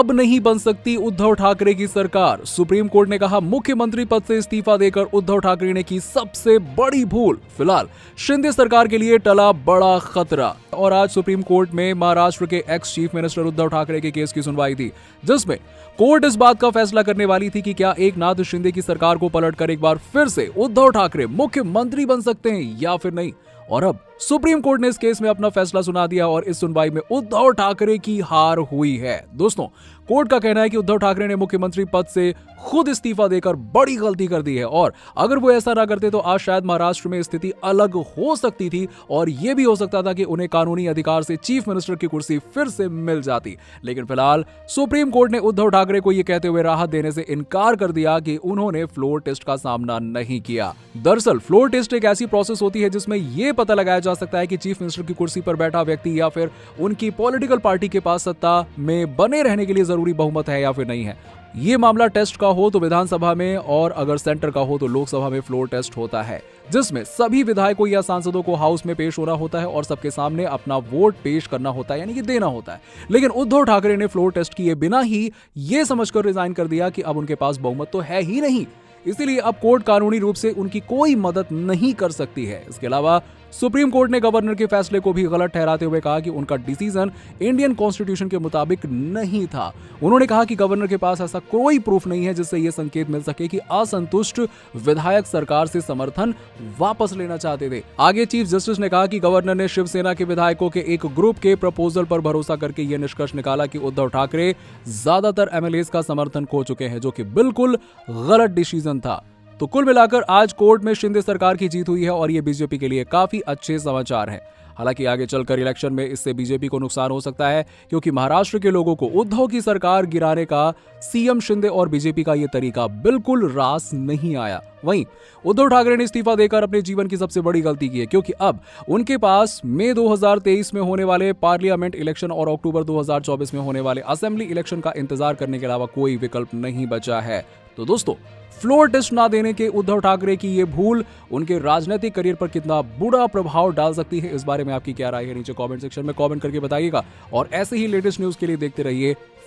अब नहीं बन सकती उद्धव ठाकरे की सरकार। सुप्रीम कोर्ट ने कहा मुख्यमंत्री पद से इस्तीफा देकर उद्धव ठाकरे ने की सबसे बड़ी भूल। फिलहाल शिंदे सरकार के लिए टला बड़ा खतरा। और आज सुप्रीम कोर्ट में महाराष्ट्र के ex chief minister Uddhav Thackeray के केस की सुनवाई थी, जिसमें कोर्ट इस बात का फैसला करने वाली थी कि क्या एकनाथ शिंदे की सरकार को पलटकर एक बार फिर से उद्धव ठाकरे मुख्यमंत्री बन सकते हैं या फिर नहीं। और अब सुप्रीम कोर्ट ने इस केस में अपना फैसला सुना दिया और इस सुनवाई में उद्धव ठाकरे की हार हुई है। दोस्तों, कोर्ट का कहना है कि उद्धव ठाकरे ने मुख्यमंत्री पद से खुद इस्तीफा देकर बड़ी गलती कर दी है और अगर वो ऐसा ना करते तो आज शायद महाराष्ट्र में स्थिति अलग हो सकती थी और यह भी हो सकता था कि उन्हें कानूनी अधिकार से चीफ मिनिस्टर की कुर्सी फिर से मिल जाती। लेकिन फिलहाल सुप्रीम कोर्ट ने उद्धव ठाकरे को यह कहते हुए राहत देने से इनकार कर दिया कि उन्होंने फ्लोर टेस्ट का सामना नहीं किया। दरअसल फ्लोर टेस्ट एक ऐसी प्रोसेस होती है जिसमें यह पता लगाया जा सकता है कि चीफ मिनिस्टर की कुर्सी पर बैठा व्यक्ति या फिर उनकी पॉलिटिकल पार्टी के पास सत्ता में बने रहने के लिए जरूरी बहुमत है या फिर नहीं है। ये मामला टेस्ट का हो तो विधानसभा में और अगर सेंटर का हो तो लोकसभा में फ्लोर टेस्ट होता है, जिसमें सभी विधायकों या सांसदों को हाउस में पेश होना होता है और सबके सामने अपना वोट पेश करना होता है, यानी कि देना होता है। लेकिन उद्धव ठाकरे ने फ्लोर टेस्ट किए बिना ही ये समझकर रिजाइन कर दिया कि अब उनके पास बहुमत तो है ही नहीं, इसीलिए अब कोर्ट कानूनी रूप से उनकी कोई मदद नहीं कर सकती है। इसके अलावा सुप्रीम कोर्ट ने गवर्नर के फैसले को भी गलत ठहराते हुए कहा कि उनका डिसीजन इंडियन कॉन्स्टिट्यूशन के मुताबिक नहीं था। उन्होंने कहा कि गवर्नर के पास ऐसा कोई प्रूफ नहीं है जिससे यह संकेत मिल सके कि असंतुष्ट विधायक सरकार से समर्थन वापस लेना चाहते थे। आगे चीफ जस्टिस ने कहा कि गवर्नर ने शिवसेना के विधायकों के एक ग्रुप के प्रपोजल पर भरोसा करके यह निष्कर्ष निकाला कि उद्धव ठाकरे ज्यादातर एमएलएस का समर्थन खो चुके हैं, जो कि बिल्कुल गलत डिसीजन था। तो कुल मिलाकर आज कोर्ट में शिंदे सरकार की जीत हुई है और ये बीजेपी के लिए काफी अच्छे समाचार हैं। हालांकि आगे चलकर इलेक्शन में इससे बीजेपी को नुकसान हो सकता है, क्योंकि महाराष्ट्र के लोगों को उद्धव की सरकार गिराने का सीएम शिंदे और बीजेपी का ये तरीका बिल्कुल रास नहीं आया। वहीं उद्धव ठाकरे ने इस्तीफा देकर अपने जीवन की सबसे बड़ी गलती की है, क्योंकि अब उनके पास मई 2023 में होने वाले पार्लियामेंट इलेक्शन और अक्टूबर 2024 में होने वाले असेंबली इलेक्शन का इंतजार करने के अलावा कोई विकल्प नहीं बचा है। तो दोस्तों, फ्लोर टेस्ट ना देने के उद्धव ठाकरे की ये भूल उनके राजनीतिक करियर पर कितना बुरा प्रभाव डाल सकती है, इस बारे में आपकी क्या राय है नीचे कमेंट सेक्शन में कमेंट करके बताइएगा। और ऐसे ही लेटेस्ट न्यूज के लिए देखते रहिए